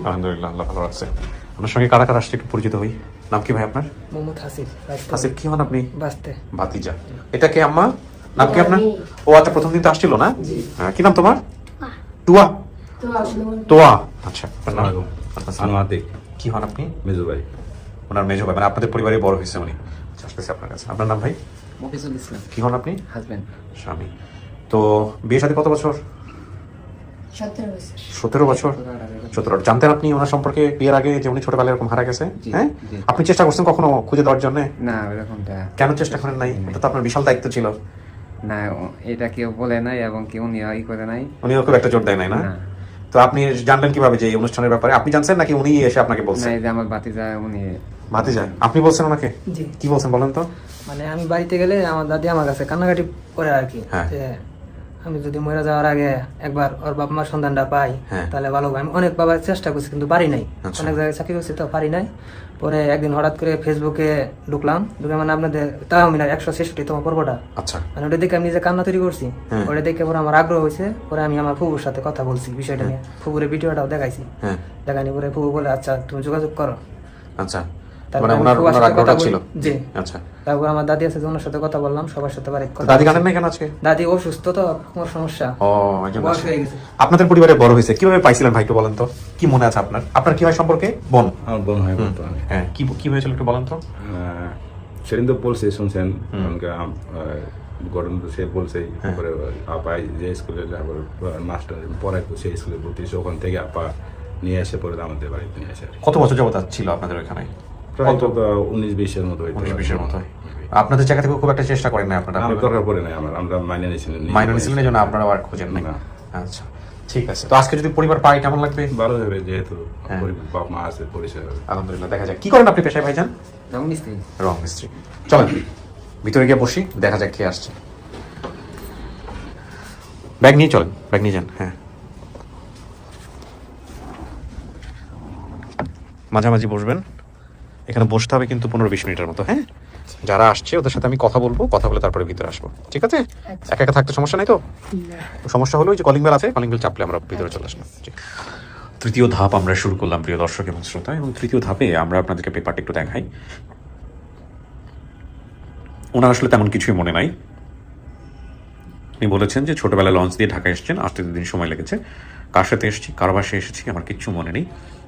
আলহামদুলিল্লাহ, আল্লাহ ভালো রাখছে। আপনার সঙ্গে কারা কারা আসছে একটু পরিচিত হই। নাম কি ভাই আপনার? মোহাম্মদ হাসিব। হাসিব, কি হন আপনি? বাস্তে ভাতিজা। এটা কে আম্মা? নাম কি আপনার? ও আচ্ছা, প্রথম দিন তো আসছিল না? হ্যাঁ, কি নাম তোমার? টুয়া। তোয়া। আচ্ছা, আপনার নাম? আনোয়ার। কি হন আপনি? মেজো ভাই। ওনার মেজো ভাই, মানে আপনাদের পরিবারে বড় হয়েছে উনি। আচ্ছা, আসতেছে আপনার কাছে। আপনার নাম ভাই? মফিজুল ইসলাম। কি হন আপনি? হাজবেন্ড। স্বামী। তো বিয়ে সাথে কত বছর? 17 বছর। 17। জানতেন আপনি ওনার সম্পর্কে বিয়ের আগে যে উনি ছোটবেলায় এরকম হারা গেছে? হ্যাঁ, আপনি চেষ্টা করছেন কখনো খুঁজে দেওয়ার জন্য? না, এরকমটা কেন চেষ্টা করেন নাই? এটা তো আপনার বিশাল দায়িত্ব ছিল। না, এটা কেউ বলে নাই এবং কেউ নিয়ে করে নাই। উনিও খুব একটা জোর দেয় নাই না? তো আপনি জানলেন কিভাবে যে এই অনুষ্ঠানের ব্যাপারে? আপনি জানছেন নাকি উনি এসে আপনাকে বলছেন? না, এই যে আমার ভাতিজা উনি। ভাতিজা, আপনি বলছেন ওনাকে? জি। কি বলছেন বলেন তো? মানে আমি বাড়িতে গেলে আমার দাদি আমার কাছে কান্নাকাটি করে আর কি, হ্যাঁ। যে আমি যদি মরে যাওয়ার আগে একবার ওর বাপ মার সন্ধানটা পাই হ্যাঁ। তাহলে ভালো হবে। আমি অনেক বাবার চেষ্টা করছি কিন্তু পারি নাই। আচ্ছা। অনেক জায়গায় চাকরি করছি তো পারি নাই। পরে একদিন হঠাৎ করে ফেসবুকে ঢুকলাম, ঢুকে মানে আপনাদের তাও আমি 166তম পর্বটা, আচ্ছা। মানে ওটা দেখে আমি নিজে কান্না তৈরি করছি। হ্যাঁ। ওটা দেখে পরে আমার আগ্রহ হয়েছে। পরে আমি আমার ফুবুর সাথে কথা বলছি বিষয়টা নিয়ে, ফুবুরের ভিডিওটাও দেখাইছি। হ্যাঁ। দেখানি পরে ফুবু বলে আচ্ছা তুমি যোগাযোগ করো। আচ্ছা, তারপরে মানে আমি ওনার ফুবার সাথে আগ্রহটা কথা ছিল। বলি। জি। আচ্ছা, তারপর আমার দাদি আছে, ওনার সাথে কথা বললাম, সবার সাথে বাড়িতে কথা দাদি বলছি। কাঁদেন না কেন আজকে? দাদি অসুস্থ তো, কোমর সমস্যা। ও, একজন বয়স আছে। হয়ে গেছে। আপনাদের পরিবারে বড় হয়েছে কিভাবে পাইছিলেন ভাই, একটু বলেন তো? কি মনে আছে আপনার? আপনার কি হয় সম্পর্কে? বোন? আমার বোন হয় বর্তমানে। হ্যাঁ, কি হয়েছিল একটু বলেন তো? সেদিন তো বলছে, শুনছেন ঘটনা তো সে বলছেই। তারপরে আপাই যে স্কুলে মাস্টার পড়াইতো সেই স্কুলে ভর্তি হয়েছে, ওখান থেকে আপা নিয়ে এসে পরে আমাদের বাড়িতে নিয়ে আসে। কত বছর যাবত ছিল আপনাদের ওখানে? প্রায় তো 19-20-এর মতো হইতো। 19-20-এর মতো হয়। আপনাদের জায়গা থেকে খুব একটা চেষ্টা করেন না আপনারা? আমার দরকার পড়ে নাই, আমরা মাইনে নিয়েছিলেন। মাইনর ছিলেন এই জন্য আপনারা আর খোঁজেন নাই? না। আচ্ছা, ঠিক আছে। তো আজকে যদি পরিবার পাই কেমন লাগবে? ভালো হবে, যেহেতু হ্যাঁ। বাপ মা আছে, পরিচয় হবে। আলহামদুলিল্লাহ। দেখা যাক কি করেন আপনি পেশায় ভাইজান? রং মিস্ত্রি। রং মিস্ত্রি। চলেন ভিতরে গিয়ে বসি, দেখা যাক কে আসছে। ব্যাগ নিয়ে চলেন, ব্যাগ নিয়ে যান। হ্যাঁ, মাঝামাঝি বসবেন। এখানে বসতে হবে কিন্তু 15-20 মিনিটের মতো। হ্যাঁ, যারা আসছে ওদের সাথে আমি কথা বলবো, কথা বলে তারপরে ভিতরে আসবো, ঠিক আছে? একা একা থাকতে সমস্যা নাই তো? সমস্যা হলো ওই যে কলিং বেল আছে, কলিং বেল চাপলে আমরা ভিতরে চলে আসবো। তৃতীয় ধাপ আমরা শুরু করলাম প্রিয় দর্শক এবং শ্রোতা, এবং তৃতীয় ধাপে আমরা আপনাদেরকে পেপারটা একটু দেখাই। ওনার আসলে তেমন কিছুই মনে নাই। উনি বলেছেন যে ছোটবেলায় লঞ্চ দিয়ে ঢাকা এসেছেন, আসতে 2 দিন সময় লেগেছে। কার সাথে এসেছি, কার বাসায় এসেছি আমার কিচ্ছু মনে নেই,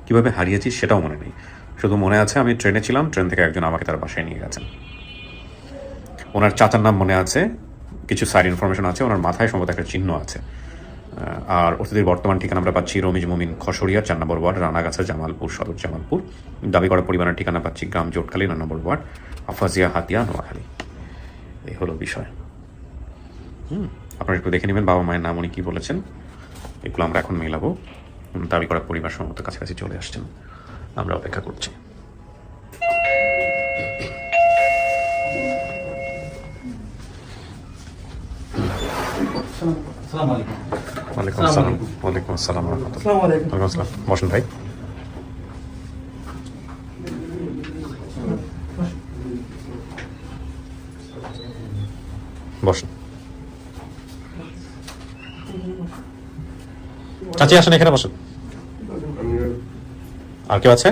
কীভাবে হারিয়েছি সেটাও মনে নেই। শুধু মনে আছে আমি ট্রেনে ছিলাম, ট্রেন থেকে একজন আমাকে তার বাসায় নিয়ে গেছেন। ওনার চাচার নাম মনে আছে, কিছু সাইড ইনফরমেশন আছে, ওনার মাথায় সম্ভবত একটা চিহ্ন আছে। আর অতিথির বর্তমান ঠিকানা আমরা পাচ্ছি রমিজ মুমিন, খসড়িয়া 4 নম্বর ওয়ার্ড, রানাগাছা, জামালপুর সদর, জামালপুর। দাবি করা পরিবারের ঠিকানা পাচ্ছি গ্রাম জোটখালী 9 নম্বর ওয়ার্ড, আফাজিয়া, হাতিয়া, নোয়াখালী। এই হলো বিষয়। আপনারা একটু দেখে নেবেন বাবা মায়ের নাম উনি কী বলেছেন, এগুলো আমরা এখন মেলাবো। দাবি করা পরিবার সম্ভবত কাছাকাছি চলে আসছেন, আমরা অপেক্ষা করছি। ওয়ালাইকুম আসসালাম। ওয়ালাইকুম আসসালাম রাহমাতুল্লাহ। ওয়ালাইকুম আসসালাম। বসেন ভাই। বসেন। চাচি আসেন, এখানে বসেন। আর কেউ আছে?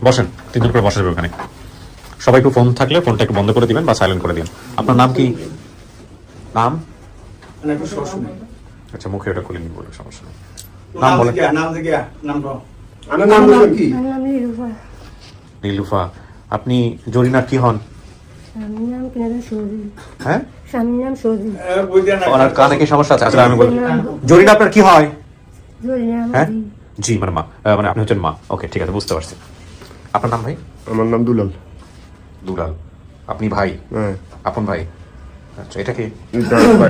বসেন, 3 জন করে বসে যাবে ওখানে। সবাই একটু ফোন থাকলে ফোনটা একটু বন্ধ করে দিবেন বা সাইলেন্ট করে দিবেন। আপনার নাম কি? নাম? আচ্ছা, মুখে ওটা খুলে নিন, বলে সমস্যা নেই। নাম বলেন। নীলুফা। আপনি জরিনার কি হন? হ্যাঁ, ওনার কানে কি সমস্যা আছে? আসলে আমি বলি, জরিনা আপনার কি হয়? হ্যাঁ, জি, মানে মা, মানে আপনি হচ্ছেন মা। ওকে, ঠিক আছে, বুঝতে পারছি। আপনার নাম ভাই? আমার নাম দুলাল। দুলাল। আপনি ভাই? হ্যাঁ। আপন ভাই। আচ্ছা, এটা কি?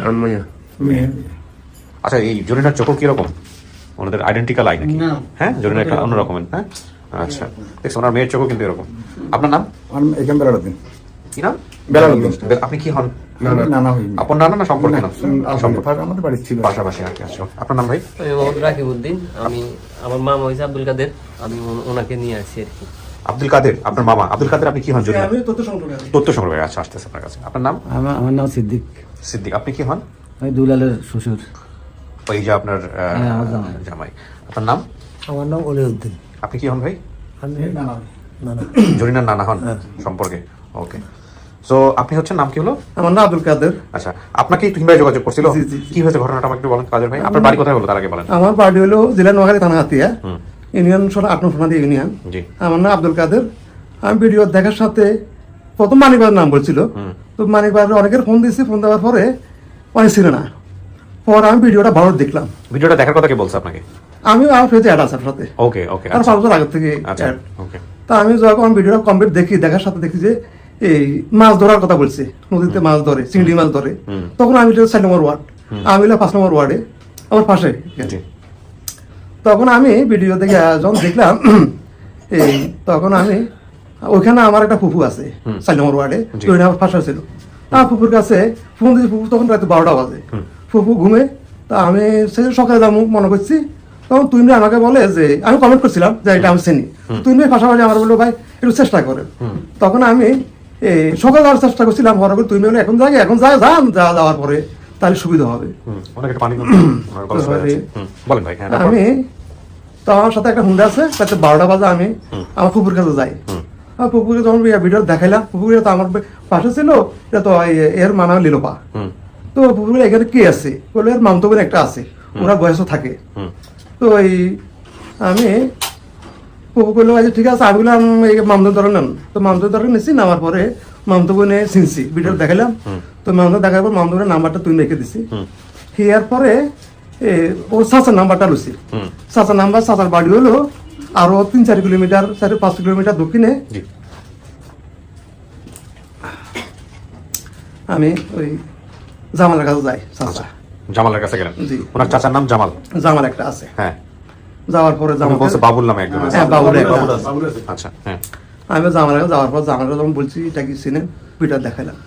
আনমাইয়া। আচ্ছা, এই জরিনার চোখ কিরকম? ওনাদের আইডেন্টিক্যাল আই নাকি? হ্যাঁ, জরিনা একটা অন্যরকমের। হ্যাঁ, আচ্ছা, দেখছো ওনার মেয়ের চোখও কিন্তু এরকম। আপনার নাম? এখান বেলালুদ্দিন। কি নাম? বেলালুদ্দিন। আপনি কি হন? নানা হইনি। আপন নানা না সম্পর্কে না? আমাদের বাড়ি ছিল পাশাপাশি আর কি। আচ্ছা, আপনার নাম ভাই? আমি মোহাম্মদ রাকিবউদ্দিন। আমি আমার মামা হয়েছে আব্দুল কাদের, আমি ওনাকে নিয়ে আসছি আর কি। আব্দুল কাদের আপনার মামা। আব্দুল কাদের আপনি কি হন? আমি তথ্য সংগ্রহ তথ্য সংগ্রহ আচ্ছা, আসতেছে আপনার কাছে। আপনার নাম? আমার নাম সিদ্দিক, সিদ্দিক। আপনি কি হন? আমি দুলালের শ্বশুর। ওই যে আপনার আমার জামাই। জামাই। আপনার নাম? আমার নাম অলিউদ্দিন। আপনি কি হন ভাই? আমি নানা। জরিনার নানা হন সম্পর্কে। ওকে, সো আপনি হচ্ছেন, নাম কি হলো? আমার নাম আব্দুল কাদের। আচ্ছা, আপনাকে তুহিন ভাই যোগাযোগ করছিল? জি, জি। কি হয়েছে ঘটনাটা আমাকে একটু বলেন কাদের ভাই। আপনার বাড়ি কোথায় হলো তার আগে বলেন। আমার বাড়ি হলো জেলা নোয়াখালী থানা হাতিয়া, ইউনিয়ন 8 নং সোনাদি ইউনিয়ন। জি। আমার নাম আব্দুল কাদের। আমি ভিডিও দেখার সাথে প্রথম মানিকবাজার নাম বলছিল, তো মানিকবাজার অনেকের ফোন দিয়েছি, ফোন দেওয়ার পরে অনেক ছিল না। পরে আমি ভিডিওটা ভালো দেখলাম। ভিডিওটা দেখার কথা কে বলছে আপনাকে? আমি আমার ফেজে অ্যাড আছে সাথে, ওকে ওকে, আর 5 বছর আগে থেকে আচ্ছা add। ওকে। তা আমি যখন ভিডিওটা কমপ্লিট দেখি, দেখার সাথে দেখি যে এই মাছ ধরার কথা বলছে, নদীতে মাছ ধরে, চিংড়ি মাছ ধরে। তখন আমি 4 নম্বর ওয়ার্ড, আমি 5 নম্বর ওয়ার্ডে, আমার পাশে। জি। তখন আমি ভিডিও দেখে যখন দেখলাম এই, তখন আমি ওইখানে আমার একটা ফুফু আছে 4 নম্বর ওয়ার্ডে, জি। তো আমার পাশে ছিল। আমার ফুফুর কাছে ফোন দিয়েছি, ফুফু তখন রাত 12টা বাজে, ফুফু ঘুমে। তা আমি সে সকালে যাবো মনে করছি, তখন তুই আমাকে বলে যে, আমি কমেন্ট করছিলাম যে এটা আমি চিনি, তুই পাশাপাশি আমার বললো ভাই একটু চেষ্টা করেন। তখন আমি এই সকালে যাওয়ার চেষ্টা করছিলাম, হওয়ার পরে তুই বলে এখন যাই, এখন যাওয়ার পরে তাহলে সুবিধা হবে। অনেক একটা পানি বলেন ভাই। হ্যাঁ, আমি তো আমার সাথে একটা হুন্ডা আছে, রাতে 12টা বাজে আমি আমার ফুপুর কাছে যাই। আমার ফুপুকে যখন ভিডিও দেখাইলাম, ফুপুকে তো আমার পাশে ছিল, এটা তো এর মানা লিলোপা। তো ফুপুকে এখানে কে আছে বলে, এর মামতো বোন একটা আছে, ওরা বয়সও থাকে। তো এই আমি ফুপু করলাম আচ্ছা ঠিক আছে, আমি বললাম এই মামতো ধরে নেন। তো মামতো ধরে নিচ্ছি, নামার পরে মামতো বোনে চিনছি, ভিডিও দেখাইলাম। তো মামতো দেখার পর মামতো বোনের নাম্বারটা তুই রেখে দিছি। এর পরে ওর চাচার নাম্বারটা লুছি, চাচার নাম্বার, চাচার বাড়ি হলো আরো 3-4 কিলোমিটার, 4-5 কিলোমিটার দক্ষিণে। জি। আমি ওই জামালের কাছে যাই, চাচা জামালের কাছে গেলেন? জি। ওনার চাচার নাম জামাল? জামাল একটা আছে। হ্যাঁ। যাওয়ার পরে জামাল বলছে বাবুল নামে একজন আছে। হ্যাঁ, বাবুল। আচ্ছা, হ্যাঁ। আমি জামালের কাছে যাওয়ার পর জামালের যখন বলছি এটা কি চিনেন, ভিডিও দেখাইলাম।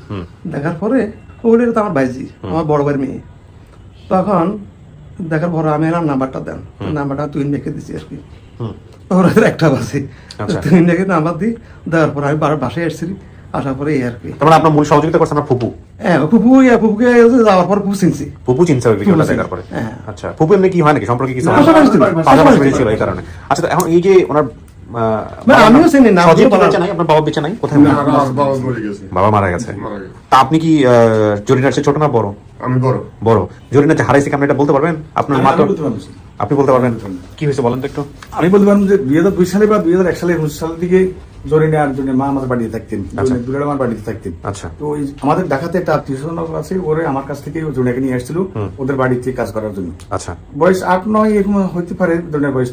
দেখার পরে ওগুলো তো আমার ভাইজি, আমার বড় ভাইয়ের মেয়ে। তখন দেখার পরে আমি এলাম নাম্বারটা দেন, নাম্বারটা তুই রেখে দিছি আর কি। ওদের একটা বাসে আচ্ছা। তুই রেখে নাম্বার দিই, দেওয়ার পরে আমি বাসায় আসছি, আসার পরে এই আর কি। তার মানে আপনার মূল সহযোগিতা করছে আপনার ফুপু? হ্যাঁ, ফুপুকে যাওয়ার পর ফুপু চিনছি। ফুপু চিনছে ওই ভিডিওটা দেখার পরে? হ্যাঁ। আচ্ছা, ফুপু এমনি কি হয় নাকি সম্পর্কে কিছু? পাশাপাশি ছিল, পাশাপাশি ছিল এই কারণে। আচ্ছা, এখন এই যে ওনার আমিও চিনি না, সজীব কি বেঁচে নাই? আপনার বাবা বেঁচে নাই? কোথায়? বাবা মারা গেছে। তা আপনি কি জরিনার চেয়ে ছোট না বড়? আমি বড়। বড়। জরিনার যে হারাইছে আপনি এটা বলতে পারবেন? আপনার মা তো, বলতে পারছি। আপনি বলতে পারবেন কি হয়েছে বলেন তো একটু। আমি বলতে পারবো যে 2002 সালে বা 2001 সালে 19 সালের দিকে জরিনা আর জরিনার মা আমাদের বাড়িতে থাকতেন, দুলাল আমার বাড়িতে থাকতেন। আচ্ছা। তো ওই আমাদের ঢাকাতে একটা আত্মীয় স্বজন আছে, ওরে আমার কাছ থেকে জরিনাকে নিয়ে আসছিল ওদের বাড়িতে কাজ করার জন্য। আচ্ছা। বয়স 8-9 এরকম হইতে পারে জরিনার বয়স।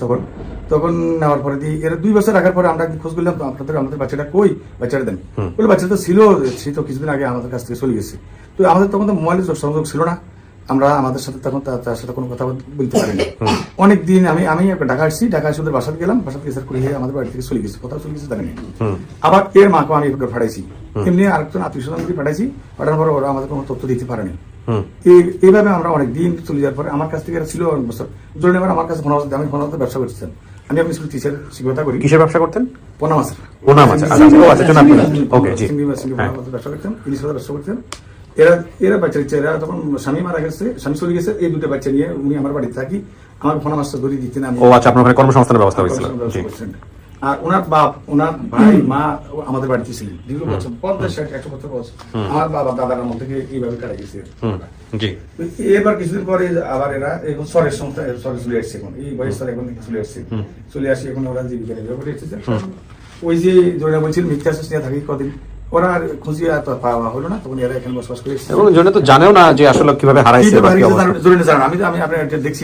তখন নেওয়ার পরে দিয়ে এর 2 বছর রাখার পরে আমরা খোঁজ করলাম, আমাদের বাচ্চাটা কই, বাচ্চাটা দেন বলে। বাচ্চাটা ছিল, সে তো কিছুদিন আগে আমাদের কাছ থেকে চলে গেছে। তো আমাদের তখন তো মোবাইলের সংযোগ ছিল না, আমরা আমাদের সাথে তখন তার সাথে কোনো কথা বলতে পারিনি অনেকদিন। আমি ঢাকা আসছি, ঢাকা এসে ওদের বাসাতে গেলাম, বাসাতে গেছে করে আমাদের বাড়ি থেকে চলে গেছে, কোথাও চলে গেছে জানি না। আবার এর মাকে আমি ফাটাইছি, এমনি আরেকজন আত্মীয় স্বজন ফাটাইছি, পাঠানোর পরে ওরা আমাদের কোনো তথ্য দিতে পারেনি। এইভাবে আমরা অনেকদিন চলে যাওয়ার পরে আমার কাছ থেকে ছিল অনেক বছর জন্য আমার কাছে ফোন আসতে, আমি ফোন আসতে ব্যবসা করছিলাম। আমি স্কুল টিচার, শিক্ষকতা করি। কিসের ব্যবসা করতেন? পোনা মাছের। পোনা মাছ। আচ্ছা, ও আচ্ছা, জন্য আপনি ওকে, জি। ব্যবসা করতেন, ইলিশ মাছের ব্যবসা করতেন। এরা বাচ্চা দিচ্ছে, এরা তখন স্বামী মারা গেছে, স্বামী চলে গেছে, এই 2টা বাচ্চা নিয়ে উনি আমার বাড়িতে থাকি, আমার ফোনা মাছটা ধরে দিতেন। ও আচ্ছা, আপনার ওখানে কর্মসংস্থানের ব্যবস্থা হয়েছিল? জি। আর ওনার বাপ, ওনার ভাই, মা আমাদের বাড়িতে ছিলেন দীর্ঘ বছর, 50-60-100 বছর বয়স। আমার বাবা দাদার মধ্যে এইভাবে কাটা গেছে। জি। এবার কিছুদিন পরে আবার এরা এখন সরের সংস্থা, সরে চলে আসছে, এখন এই বয়স এখন চলে আসছে, চলে আসি এখন ওরা জীবিকা নির্বাহ করে এসেছে। ওই যে জরিনা বলছিল মিথ্যা শেষ নিয়ে থাকি কদিন, ওরা আর খুঁজিয়ে পাওয়া হলো না, তখন এরা এখানে বসবাস করে এসেছে। এবং জন্য তো জানেও না যে আসলে কিভাবে হারাইছে বা কি অবস্থা। জরিনা জানেন, আমি আপনার দেখছি,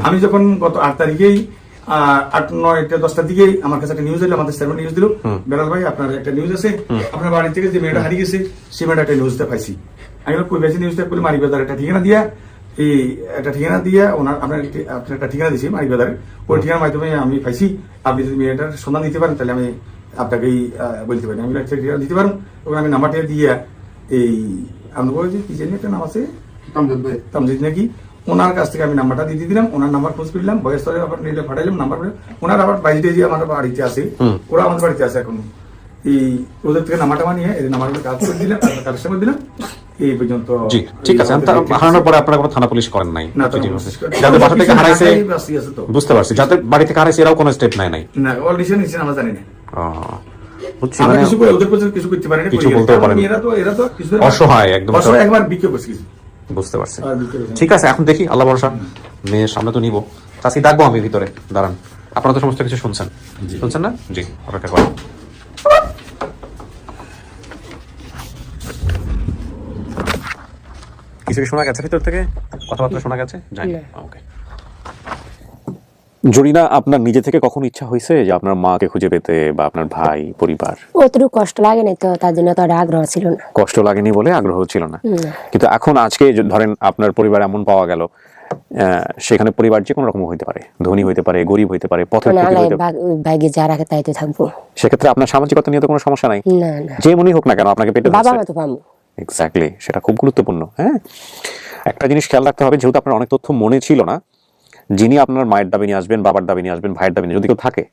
আমি যখন গত 8 তারিখেই 8-9-10টার দিকে আমার কাছে একটা নিউজ এলো, আমাদের স্যার নিউজ দিল, বেলাল ভাই আপনার একটা নিউজ আছে, আপনার বাড়ি থেকে যে মেয়েটা হারিয়ে গেছে সেই মেয়েটা একটা নিউজটা পাইছি। আমি কই পাইছি নিউজটা, বলে মানিকবাজার একটা ঠিকানা দিয়া, এই একটা ঠিকানা দিয়া ওনার আপনার একটা ঠিকানা দিয়েছি মানিকবাজারে, ওই ঠিকানার মাধ্যমে আমি পাইছি। আপনি যদি মেয়েটার সন্ধান দিতে পারেন তাহলে আমি আপনাকেই বলতে পারি, আমি একটা ঠিকানা দিতে পারেন। তখন আমি নাম্বারটা দিয়ে এই আমরা বলছি কি জানি একটা নাম আছে তামজিদ নাকি, ওনার কাছ থেকে আমি নাম্বারটা দিয়ে দিলাম, ওনার নাম্বার খোঁজ করলাম, বয়স ধরে আবার নিলে পাঠাইলাম নাম্বার, ওনার আবার বাড়িতে যে আমার বাড়িতে আছে, ওরা আমাদের বাড়িতে আছে এখন, এই ওদের থেকে নাম্বারটা নিয়ে এই নাম্বারগুলো কাজ করে দিলাম, কালেকশন করে দিলাম এই পর্যন্ত। জি ঠিক আছে। হারানোর পরে আপনারা কোনো থানা পুলিশ করেন নাই? না, যাদের বাসা থেকে হারাইছে আছে তো, বুঝতে পারছি, যাদের বাড়ি থেকে হারাইছে এরাও কোনো স্টেপ নেয় নাই? না, ওর ডিসিশন নিচ্ছেন আমরা জানি না, বুঝছি, আমরা মানে কিছু করে ওদের কাছে কিছু করতে পারি না, কিছু বলতেও পারেন না। এরা তো কিছু অসহায়, একদম অসহায়, একবার বিক্ষোভ করছে কিছু। বুঝতে পারছি। আর বিক্ষোভ করছে না। ঠিক আছে, এখন দেখি, আল্লাহ ভরসা, মেয়ের সামনে তো নিব। চাষি ডাকবো আমি ভিতরে, দাঁড়ান। আপনারা তো সমস্ত কিছু শুনছেন, শুনছেন না? জি, অপেক্ষা করেন। কিছু কি শোনা গেছে ভিতর থেকে? কথাবার্তা শোনা গেছে? জানি। ওকে। জরিনা, আপনার নিজে থেকে কখনো ইচ্ছা হয়েছে যে আপনার মাকে খুঁজে পেতে, বা আপনার ভাই, পরিবার? অতটুকু কষ্ট লাগে না তো, তার জন্য তো আর আগ্রহ ছিল না। কষ্ট লাগেনি বলে আগ্রহ ছিল না, কিন্তু এখন আজকে ধরেন আপনার পরিবার এমন পাওয়া গেল, সেখানে পরিবার যে কোনো রকম হইতে পারে, ধনী হইতে পারে, গরিব হইতে পারে, পথের মানে ফকির আল্লাহ হইতে পারে। ভাগ্যে যা রাখে তাই তো থাকবো। সেক্ষেত্রে আপনার সামাজিকতা নিয়ে তো কোনো সমস্যা নাই? না না, যে মনেই হোক না কেন, আপনাকে পেটে বাবা ধরছে। মতো পাবো। এক্স্যাক্টলি, সেটা খুব গুরুত্বপূর্ণ। হ্যাঁ, একটা জিনিস খেয়াল রাখতে হবে, যেহেতু আপনার অনেক তথ্য মনে ছিল না, যিনি আপনার মায়ের দাবি নিয়ে আসবেন, বাবার দাবি নিয়ে আসবেন, ভাইয়ের দাবি নিয়ে, যদি কেউ থাকে,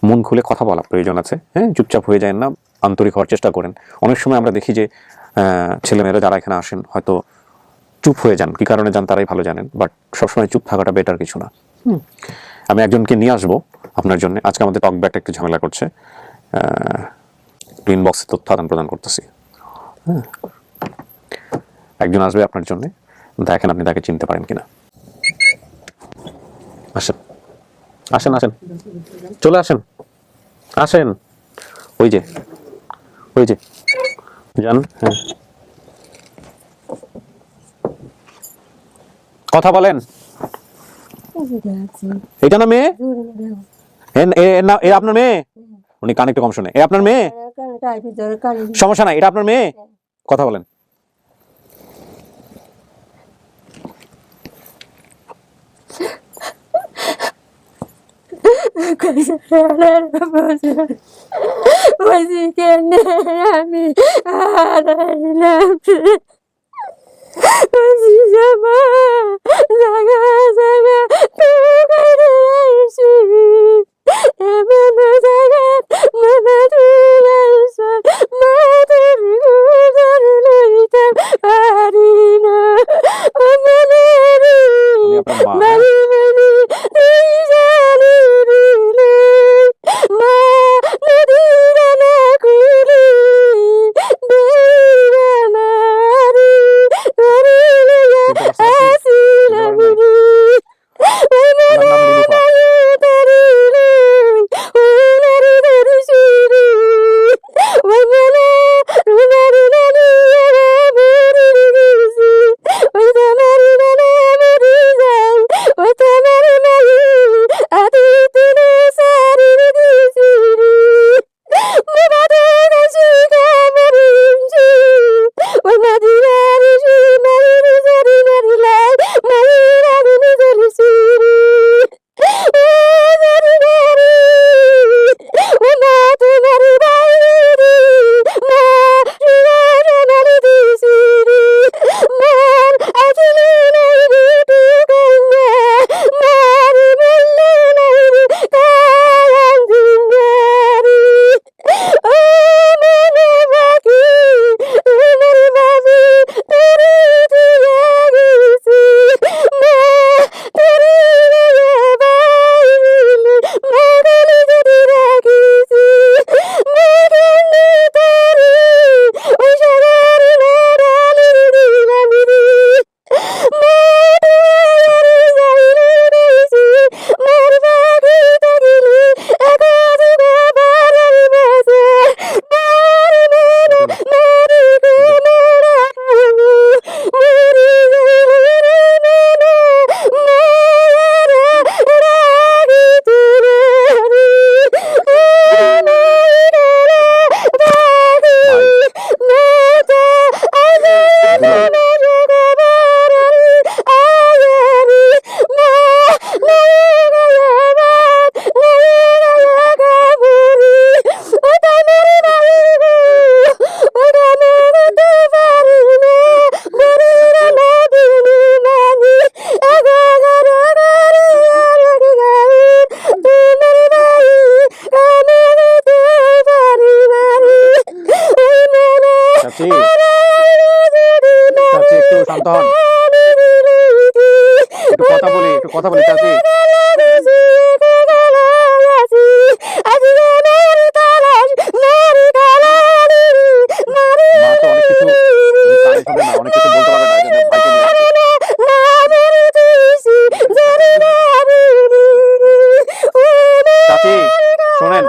মন খুলে কথা বলা প্রয়োজন আছে। হ্যাঁ, চুপচাপ হয়ে যায় না, আন্তরিক হওয়ার চেষ্টা করেন। অনেক সময় আমরা দেখি যে ছেলেমেয়েরা যারা এখানে আসেন হয়তো চুপ হয়ে যান, কি কারণে যান তারাই ভালো জানেন, বাট সবসময় চুপ থাকাটা বেটার কিছু না। আমি একজনকে নিয়ে আসবো আপনার জন্য। আজকে আমাদের টক ব্যাকটা একটু ঝামেলা করছে, ইনবক্সে তথ্য আদান প্রদান করতেছি। হ্যাঁ, একজন আসবে আপনার জন্য, দেখেন আপনি তাকে চিনতে পারেন কিনা। আসেন আসেন আসেন, চলে আসেন, আসেন। ওই যে যান। হ্যাঁ, কথা বলেন। এটা না মেয়ে? এ আপনার মেয়ে? উনি কানে একটু কম শোনে। এ আপনার মেয়ে? সমস্যা নাই, এটা আপনার মেয়ে। কথা বলেন। আমি উনি আপনার মা? হ্যাঁ? ওনার নাম লিলুফা। কথা বলি চাচি। মা তো অনেক কিছু কানে শোনে না, অনেক কিছু বলতে পারবে না, এই জন্য ভাইকে নিয়ে আসছি। চাচি শোনেন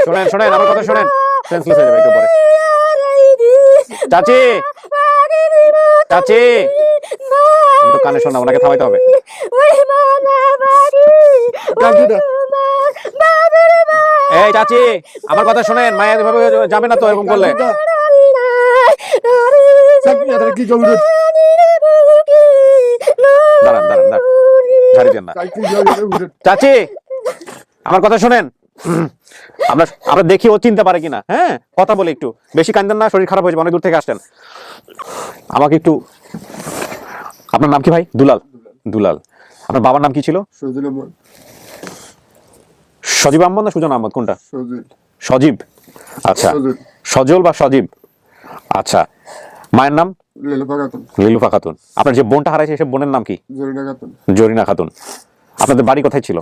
শোনেন শোনেন আমার কথা শোনেন, সেন্সলেস হয়ে যাবে একটু পরে। চাচি চাচি আমি তো কানে শোনা, ওনাকে থামাইতে হবে। এই চাচি আমার কথা শোনেন, মায়া এভাবে যাবে না তো এরকম করলে। কি জরুরি দাঁড়ান দাঁড়ান দাঁড়ান, ঝাড়ি দেন না। চাচি আমার কথা শোনেন, আমরা আমরা দেখি ও চিনতে পারে কিনা। হ্যাঁ কথা বলে একটু, বেশি কান্দেন না, শরীর খারাপ হয়ে যাবে, অনেক দূর থেকে আসছেন। আমাকে একটু, আপনার নাম কি ভাই? দুলাল। দুলাল, আপনার বাবার নাম কি ছিল? সজীব আহমদ না সুজন আহমদ, কোনটা? সজীব। আচ্ছা, সজল বা সজীব। আচ্ছা, মায়ের নাম? লিলুফা খাতুন। আপনার যে বোনটা হারাইছে সে বোনের নাম কি? জরিনা খাতুন। আপনাদের বাড়ি কোথায় ছিল?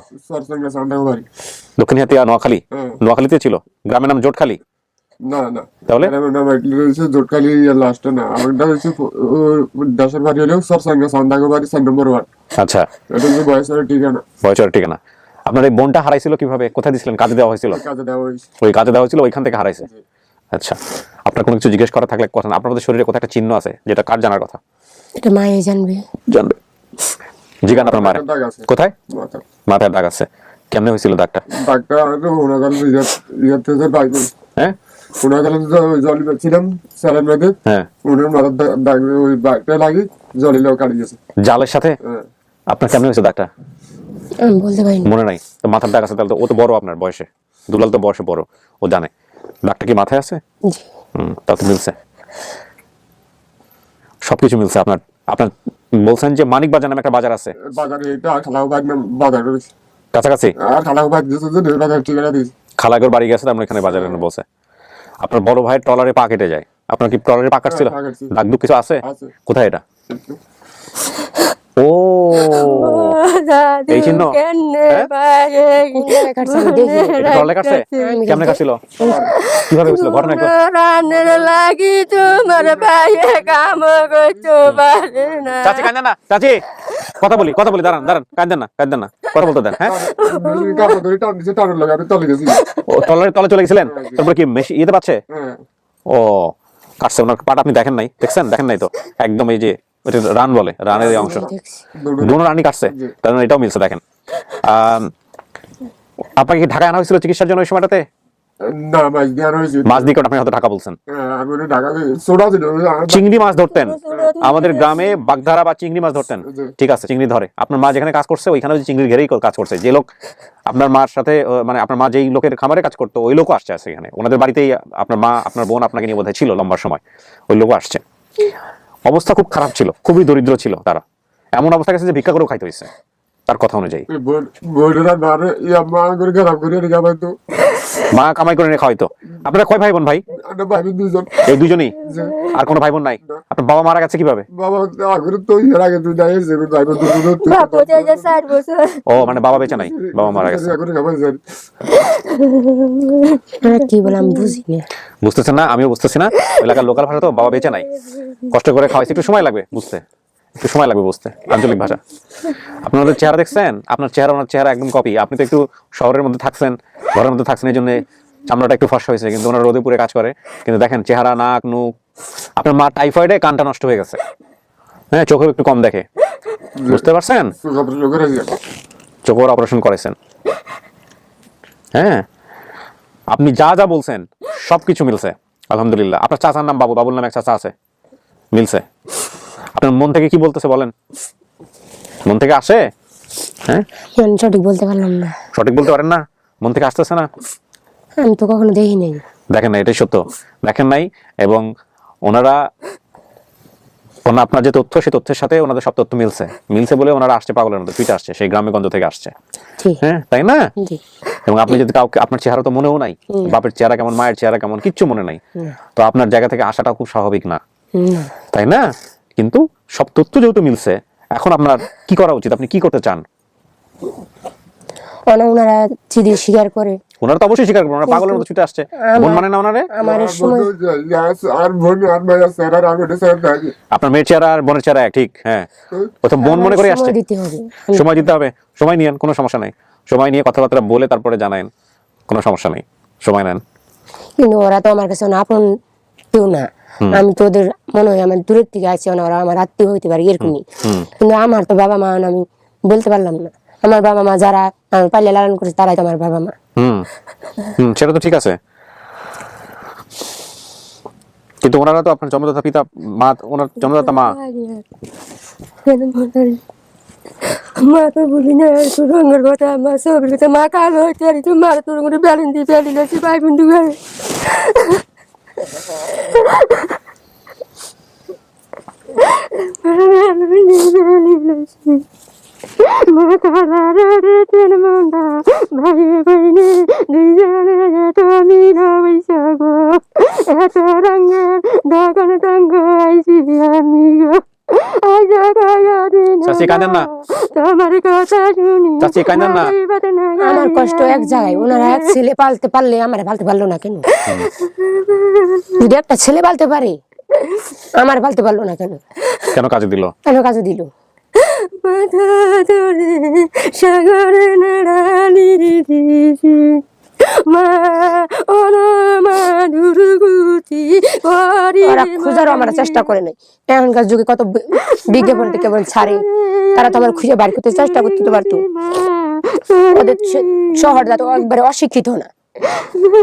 দক্ষিণ হাতিয়া, নোয়াখালী। নোয়াখালীতে ছিল, গ্রামের নাম জোটখালী? না না, তাহলে জোটকালি লাস্টে না, আমারটা হচ্ছে দেশের বাড়ি হলেও সরসাঙ্গা সন্দাগো বাড়ি 4 নম্বর ওয়ার্ড। আচ্ছা, এটা হচ্ছে বয়সের ঠিকানা। বয়সের ঠিকানা। আপনার এই বোনটা হারাইছিল কিভাবে? কোথায় দিছিলেন? কাজে দেওয়া হয়েছিল? কাজে দেওয়া হয়েছে। ওই কাজে দেওয়া হয়েছিল, ওইখান থেকে হারাইছে। আচ্ছা, আপনার কোনো কিছু জিজ্ঞেস করা থাকলে কথা। আপনাদের শরীরে কোথায় একটা চিহ্ন আছে যেটা কার জানার কথা? এটা মায়ে জানবে। জানবে, জিজ্ঞান আপনার মায়ের। দাগ আছে কোথায়? মাথা। মাথায় দাগ আছে। কেমনে হয়েছিল দাগটা? দাগটা ওনাগাল ইয়াতে যে বাইক, হ্যাঁ ওনাগাল জল ছিলাম স্যারের মধ্যে, হ্যাঁ, ওনার মাথার দাগ ওই বাইকটা লাগি জলিলেও কাটি গেছে। জালের সাথে? হ্যাঁ। আপনার কেমনে হয়েছে দাগটা? আমি বলতে পারিনি। মনে নাই তো? মাথার দাগ আছে, তাহলে তো ও তো বড় আপনার বয়সে। দুলাল তো বয়সে বড়, ও জানে। দাগটা কি মাথায় আছে? জি। তাহলে তো মিলছে, সবকিছু মিলছে। আপনার আপনার বলছেন যে মানিক বাজার নামে একটা বাজার আছে বাজারে এটা খালাবাদ নাম বাজার রয়েছে, কাছাকাছি। আর খালাবাদ দিয়েছে যে বাজার ঠিকানা দিয়েছে। খালাগর বাড়ি গেছে, আমরা এখানে বাজারে বলছে। আপনার বড় ভাইয়ের ট্রলারে পা কেটে যায়। আপনার কি ট্রলারে পা কাটছিল? পা কাটছিল। দাগ দুগ কিছু আছে? আছে। কোথায় এটা? ও এই চিহ্ন? কোনটা কাটছে আমি দেখি। এটা ট্রলারে কাটছে? কেমনে কাটছিল? কিভাবে হয়েছিল? ঘটনা একটু। লাগি তোমার ভাইয়ে কাম করতে পারে না। চাচি কাঁদেন না, চাচি কথা বলি কথা বলি, দাঁড়ান দাঁড়ান, কাঁদেন না কাঁদেন না, কথা বলতে দেন। হ্যাঁ, কাপড় ধরে টান দিছে, টানের লাগে আমি তলে গেছি। ও ট্রলারে তলে চলে গেছিলেন, তারপর কি মেশি ইয়েতে পাচ্ছে? হ্যাঁ। ও কাটছে, ওনার পাটা আপনি দেখেন নাই? দেখছেন? দেখেন নাই তো? একদম এই যে ওটা রান বলে, রানের এই অংশ, দুনো রানই কাটছে। তার মানে এটাও মিলছে। দেখেন, আপনাকে কি ঢাকায় আনা হয়েছিল চিকিৎসার জন্য ওই সময়টাতে? না, মাছ দিয়ে আনা হয়েছে। মাছ দিয়ে আপনি হয়তো ঢাকা বলছেন। আমি ওটা ঢাকা সোডা ছিল। চিংড়ি মাছ ধরতেন আমাদের গ্রামে, বাগধারা বা চিংড়ি মাছ ধরতেন। ঠিক আছে, চিংড়ি ধরে। আপনার মা যেখানে কাজ করছে ওইখানে চিংড়ির ঘেরেই কাজ করছে। যে লোক আপনার মার সাথে, মানে আপনার মা যেই লোকের খামারে কাজ করতো ওই লোকও আসছে এখানে। ওনাদের বাড়িতেই আপনার মা, আপনার বোন আপনাকে নিয়ে বোধহয় ছিল লম্বা সময়, ওই লোকও আসছে। অবস্থা খুব খারাপ ছিল, খুবই দরিদ্র ছিল তারা। এমন অবস্থা গেছে যে ভিক্ষা করেও খাইতে হয়েছে তার কথা অনুযায়ী। বইটা মারে ইয়া মা করে খারাপ করে রেখে আবার তো মা কামাই করে রেখা হয়তো। আপনারা কয় ভাই বোন? ভাই আমরা ভাই বোন দুজন। এই দুজনই? আর কোনো ভাই বোন নাই? আপনার বাবা মারা গেছে কিভাবে? বাবা আগে তো এর আগে তুই যাই যে ভাই বোন দুজন। বাপ যে 4 বছর। ও মানে বাবা বেঁচে নাই, বাবা মারা গেছে। এখন খাবার যাই। কি বললাম বুঝি না। বুঝতেছেন না? আমিও বুঝতেছি না। এলাকার লোকাল ভাষা তো, বাবা বেঁচে নাই, কষ্ট করে খাওয়াইছে, একটু সময় লাগবে বুঝতে, একটু সময় লাগবে বুঝতে আঞ্চলিক ভাষা। আপনাদের চেহারা দেখছেন? আপনার চেহারা ওনার চেহারা একদম কপি। আপনি তো একটু শহরের মধ্যে থাকছেন, ঘরের মধ্যে থাকছেন, এই জন্য চামড়াটা একটু ফর্সা হয়েছে, কিন্তু ওনার রোদে পুরে কাজ করে। কিন্তু দেখেন চেহারা, নাক, মুখ। আপনার মা টাইফয়েডে কানটা নষ্ট হয়ে গেছে। হ্যাঁ, চোখে একটু কম দেখে, বুঝতে পারছেন? চোখের অপারেশন করেছেন। হ্যাঁ, আপনি যা যা বলছেন সবকিছু মিলছে আলহামদুলিল্লাহ। আপনার চাচার নাম বাবু, বাবুর নামে এক চাচা আছে, মিলছে। আপনার মন থেকে কি বলতেছে বলেন? মন থেকে আসে? হ্যাঁ, আমি সঠিক বলতে পারলাম না। সঠিক বলতে পারেন না? মন থেকে আসতেছে না? আমি তো কখনো দেখি নাই। দেখেন না, এটাই সত্য, দেখেন নাই। এবং ওনারা আপনার যে তথ্য, সেই তথ্যের সাথে ওনাদের সব তথ্য মিলছে। মিলছে বলে ওনারা আসছে পাগলের মতো, ফিটে আসছে, সেই গ্রামে গঞ্জ থেকে আসছে। ঠিক। হ্যাঁ, তাই না? জি। এবং আপনি যদি কাউকে, আপনার চেহারা তো মনেও নাই, বাপের চেহারা কেমন, মায়ের চেহারা কেমন, কিচ্ছু মনে নাই। তো আপনার জায়গা থেকে আসাটাও খুব স্বাভাবিক না, না। তাই না? কিন্তু সব তথ্য যেহেতু মিলছে, এখন আপনার কি করা উচিত, আপনি কি করতে চান? ওনারা যদি স্বীকার করে ওনারা তো অবশ্যই স্বীকার করবেন, ওনারা পাগলের মতো ছুটে আসছে। বোন মানে না ওনারে? আমার এই সময় আর বোন আর ভাই আছে আর আমি স্যার থাকি আপনার মেয়ের চেহারা আর বোনের চেহারা এক, ঠিক? হ্যাঁ, প্রথম বোন মনে করে আসছে। সময় দিতে হবে। সময় দিতে হবে, সময় নিয়েন, কোনো সমস্যা নাই। সময় নিয়ে কথাবার্তা বলে তারপরে জানায়েন, কোনো সমস্যা নেই, সময় নেন। কিন্তু ওরা তো আমার কাছে আপন কেউ না, আমি তো ওদের মনে হয় আমার দূরের থেকে আসছে, ওরা আমার আত্মীয় হইতে পারে এরকমই। কিন্তু আমার তো বাবা মা আমি বলতে পারলাম না। আমার বাবা মা যারা আমার পাল্লে লালন করেছে তারাই তো আমার বাবা মা। সেটা তো ঠিক আছে, কিন্তু ওনারা তো আপনার জন্মদাতা পিতা, মা, ওনার জন্মদাতা মা। মা তো বলি না রঙের কথা, মা সবের কথা, মা কালো হইতে পারি তো মার তোর মধ্যে ব্যালেন দিয়ে ব্যালি লাগছে ভাই বন্ধু ঘরে। মা কালা রে তেন মন্ডা ভাই বইনে দুইজনে এত মিল হইছে গো, এত রঙের দোকান তঙ্গ আইছি আমি গো। চাচি কাঁদেন না, তোমার কথা শুনি চাচি কাঁদেন না। আমার কষ্ট এক জায়গায়, ওনারা এক ছেলে পালতে পারলে আমার পালতে পারলো না কেন? যদি একটা ছেলে পালতে পারে আমার পালতে পারলো না কেন? কেন কাজে দিল? কেন কাজে দিল? মাথা ধরে সাগরে নাড়ালি দিয়েছি মা, ওরা খোঁজারও আমার চেষ্টা করে নাই। এখনকার যুগে কত বিজ্ঞাপন টিজ্ঞাপন ছাড়ে, তারা তো আমার খুঁজে বাইর করতে চেষ্টা করতে পারতো। ওদের শহর তো একবারে অশিক্ষিত না,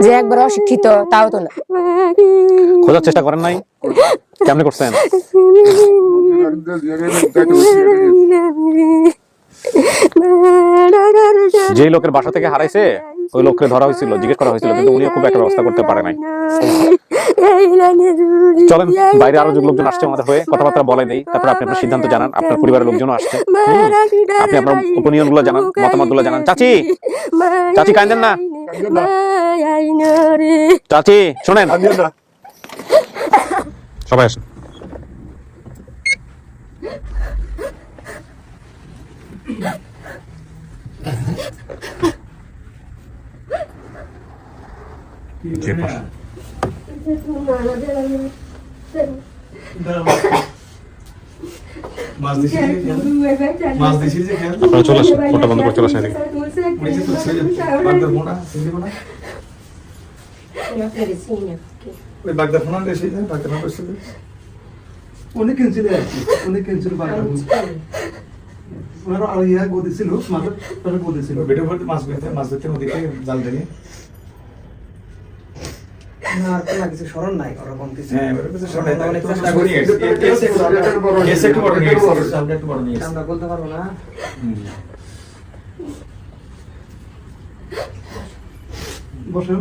যে একবারে অশিক্ষিত তাও তো না। খোঁজার চেষ্টা করেন নাই? কেমনে করছেন? যে লোকের বাসা থেকে হারাইছে ওই লোককে ধরা হয়েছিল, জিজ্ঞেস করা হয়েছিল, কিন্তু উনিও খুব একটা ব্যবস্থা করতে পারে নাই। চলেন, বাইরে আরো যে লোকজন আসছে আমাদের হয়ে কথাবার্তা বলে দেই, তারপর আপনি আপনার সিদ্ধান্ত জানান। আপনার পরিবারের লোকজনও আসছে, আপনি আপনার ওপিনিয়ন গুলো জানান, মতামত গুলো জানান। চাচি, চাচি কাঁদেন না, চাচি শোনেন, সবাই আসেন। আপনারা চলে আসেন, ফোনটা বন্ধ করে চলে আসেন এদিকে। অনেক ক্যান্সেল আছে, অনেক ক্যান্সেল বাড়া ওনারা আর ইয়া গদি ছিল মাঝে তারা গদি ছিল বেটে ভর্তি মাছ ধরতে নদীতে জাল থেকে না আর কোনো কিছু স্মরণ নাই ওরকম কিছু। হ্যাঁ ওর কিছু শোনে না, অনেক তো চেষ্টা করি করি কেসে একটু বড় নিয়ে এসেছি, সামনে একটু বড় নিয়ে এসেছি। আমরা বলতে পারবো না। বসুন,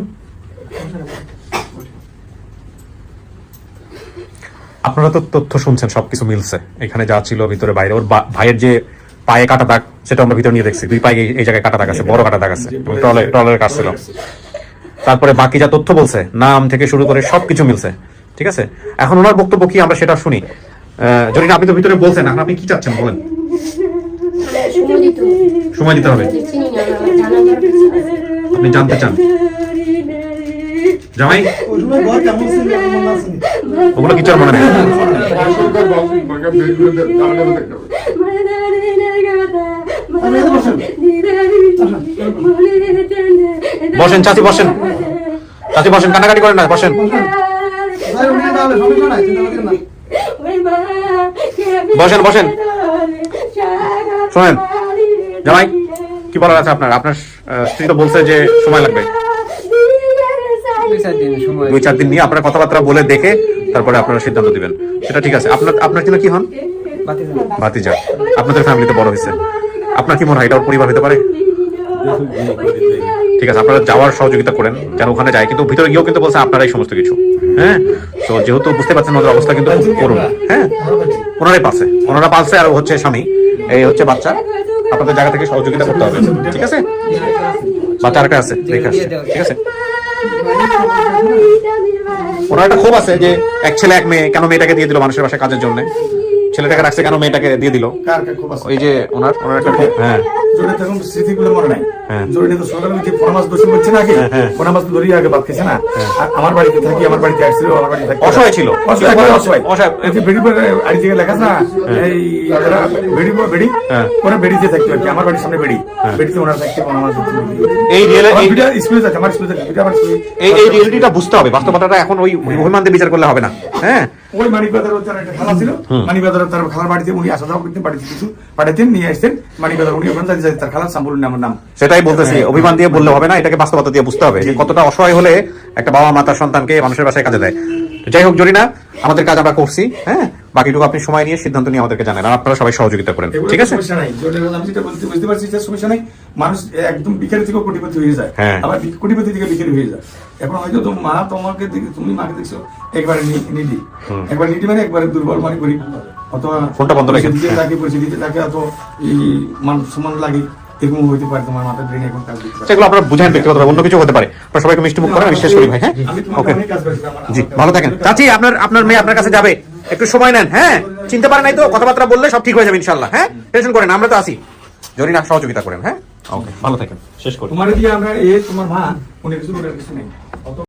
আপনারা তো তথ্য শুনছেন, সবকিছু মিলছে। এখানে যা ছিল ভিতরে বাইরে, ওর ভাইয়ের যে পায়ে কাটা দাগ সেটা আমরা ভিতরে নিয়ে দেখছি, 2 পায়ে এই জায়গায় কাটা দাগ আছে, বড় কাটা দাগ আছে, ট্রলের কাজ ছিল। তারপরে বাকি যা তথ্য বলছে, নাম থেকে শুরু করে সবকিছু মিলছে, ঠিক আছে? এখন ওনার বক্তব্য কি আমরা সেটা শুনি। যদি আপনি তো ভিতরে বলছেন, এখন আপনি কি চাচ্ছেন বলেন? সময় দিতে হবে, আপনি জানতে চান জামাই ওই সময় ঘর কেমন ছিল মনে আছে? ওগুলো কিছু আর মনে নেই। বসেন চাচি, বসেন চাচি, বসেন, কান্নাকাটি করেন না, বসেন। ভাই উনি তাহলে সমস্যা নাই, চিন্তা করেন না। বসেন বসেন, শোনেন জামাই, কি বলার আছে আপনার? আপনার স্ত্রী তো বলছে যে সময় লাগবে, 2-4 দিন সময়। 2-4 দিন নিয়ে আপনারা কথাবার্তা বলে দেখে তারপরে আপনারা সিদ্ধান্ত দিবেন, সেটা ঠিক আছে। আপনার জন্য কি হন? ভাতিজা। আপনাদের ফ্যামিলিতে বড় হয়েছে, আপনার কি মনে হয় এটা ওর পরিবার হতে পারে? ঠিক আছে, আপনারা যাওয়ার সহযোগিতা করেন যেন ওখানে যায়, কিন্তু ভিতরে গিয়েও কিন্তু বলছে আপনারাই সমস্ত কিছু। হ্যাঁ, তো যেহেতু বুঝতে পারছেন ওদের অবস্থা কিন্তু খুব করুণ। হ্যাঁ, ওনারা পালছে আর হচ্ছে স্বামী, এই হচ্ছে বাচ্চা। আপনাদের জায়গা থেকে সহযোগিতা করতে হবে, ঠিক আছে? বাচ্চা আরেকটা আছে, দেখে আসছে, ঠিক আছে? ওনার একটা ক্ষোভ আছে যে এক ছেলে এক মেয়ে, কেন মেয়েটাকে দিয়ে দিল মানুষের বাসায় কাজের জন্য। ছেলেটাকে রাখছে কেন, মেয়েটাকে দিয়ে দিল? কার খুব আছে ওই যে ওনার একটা হ্যাঁ জোরে তখন স্মৃতিগুলো মনে নাই হ্যাঁ। জোরে তো সকালে যে ফরমাস দোষী করছে না আগে ফরমাস ধরি আগে বাদ খেছে না আর আমার বাড়িতে থাকি আমার বাড়িতে আসছিল আমার বাড়িতে থাকি অসহায় ছিল। অসহায় অসহায়। এই যে বেড়ি পরে আড়ি থেকে লেখা না এই এরা বেড়ি বেড়ি ওরা বেড়িতে থাকতো আর কি আমার বাড়ির সামনে বেড়ি বেড়িতে ওনারা থাকতে ফরমাস এই ভিডিও স্কুলে যাচ্ছে আমার স্কুলে যাচ্ছে আমার স্কুলে এই রিয়েলিটিটা বুঝতে হবে, বাস্তবতাটা এখন ওই অভিমানদের বিচার করলে হবে না। হ্যাঁ ওই মানিকবাজার তার একটা খালা ছিল মানিকবাজার তার খালার বাড়িতে উনি আসা যাওয়া করতেন বাড়িতে কিছু পাঠাতেন নিয়ে আসতেন মানিকবাজার উনি ওখানে যাই তার খালার সাম্বুল নামের নাম সেটাই বলতেছি, অভিমান দিয়ে বললে হবে না, এটাকে বাস্তবতা দিয়ে বুঝতে হবে যে কতটা অসহায় হলে একটা বাবা মা তার সন্তানকে মানুষের বাসায় কাজে দেয়। তো যাই হোক জরিনা, আমাদের কাজ আমরা করছি, হ্যাঁ, বাকিটুকু আপনি সময় নিয়ে সিদ্ধান্ত নিয়ে আমাদেরকে জানান, আর আপনারা সবাই সহযোগিতা করেন, ঠিক আছে? সমস্যা নাই আমি যেটা বলতে বুঝতে পারছি যে সমস্যা নাই, মানুষ একদম বিকারি থেকে কোটিপতি হয়ে যায় হ্যাঁ। আবার কোটিপতি থেকে বিকারি হয়ে যায়। এখন হয়তো তো মা তোমাকে তুমি মাকে দেখছো একবারে নিডি একবার নিডি মানে একবারে দুর্বল মানে গরিব অথবা ফোনটা বন্ধ রেখে দিতে থাকে পয়সা দিতে থাকে অত এই মান সম্মান লাগে এরকম হইতে পারে তোমার মাথার ব্রেনে এখন কাজ দিতে পারে। সেগুলো আপনারা বুঝেন ব্যক্তিগতভাবে, অন্য কিছু হতে পারে। আপনারা সবাইকে মিষ্টি মুখ করেন, আমি শেষ করি ভাই। হ্যাঁ আমি তোমাকে ওকে, অনেক কাজ করেছি জি ভালো থাকেন। চাচি আপনার মেয়ে আপনার কাছে যাবে, একটু সময় নেন। হ্যাঁ চিনতে পারে নাই তো, কথাবার্তা বললে সব ঠিক হয়ে যাবে ইনশাল্লাহ। হ্যাঁ টেনশন করেন, আমরা তো আছি। জরিনা সহযোগিতা করেন। হ্যাঁ ওকে, ভালো থাকেন, শেষ করি। তোমার দিয়ে আমরা তোমার মা উনি কিছু নেই